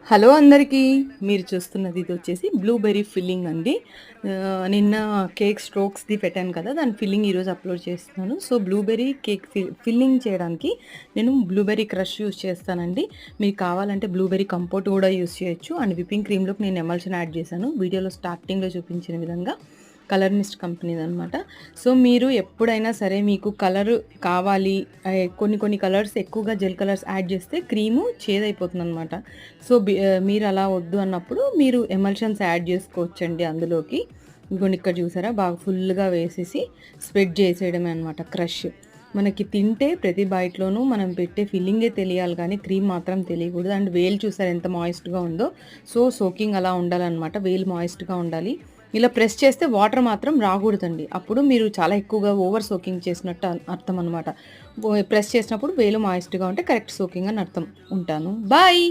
Hello అందరికీ. మీరు చూస్తున్నది ఇదొచ్చేసి బ్లూబెర్రీ ఫిల్లింగ్ అండి. నిన్న కేక్ స్ట్రోక్స్‌ది పెట్టాను కదా! దాని ఫిల్లింగ్ ఈరోజు అప్‌లోడ్ చేస్తున్నాను. సో, బ్లూబెర్రీ కేక్ ఫిల్లింగ్ చేయడానికి నేను బ్లూబెర్రీ క్రష్ యూజ్ చేస్తానండి. మీకు కావాలంటే బ్లూబెర్రీ కంపోట్ కూడా యూజ్ చేయొచ్చు. అండ్ విప్పింగ్ క్రీమ్‌లోకి నేను ఎమల్షన్ యాడ్ చేశాను. వీడియోలో స్టార్టింగ్‌లో చూపించిన విధంగా. Colour Mist కంపెనీదనమాట. సో, మీరు ఎప్పుడైనా సరే మీకు కలరు కావాలి, కొన్ని కలర్స్ ఎక్కువగా జెల్ కలర్స్ యాడ్ చేస్తే క్రీము చేదైపోతుందనమాట. సో, మీరు అలా వద్దు అన్నప్పుడు మీరు ఎమల్షన్స్ యాడ్ చేసుకోవచ్చండి అందులోకి. ఇదిగోండి ఇక్కడ చూసారా బాగా ఫుల్‌గా వేసేసి స్ప్రెడ్ చేసేయడమే అనమాట క్రష్. మనకి తింటే ప్రతి బైట్‌లోనూ మనం పెట్టే ఫిల్లింగే తెలియాలి కానీ క్రీమ్ మాత్రం తెలియకూడదు. అండ్ వేలు చూసారా ఎంత మాయిస్ట్‌గా ఉందో. సో, సోకింగ్ అలా ఉండాలనమాట. వేలు మాయిస్ట్‌గా ఉండాలి. ఇలా ప్రెస్ చేస్తే వాటర్ మాత్రం రాకూడదండి. అప్పుడు మీరు చాలా ఎక్కువగా ఓవర్ సోకింగ్ చేసినట్టు అర్థం అనమాట. ప్రెస్ చేసినప్పుడు వేలు మాయిస్ట్‌గా ఉంటే కరెక్ట్ సోకింగ్ అని అర్థం. ఉంటాను. బాయ్.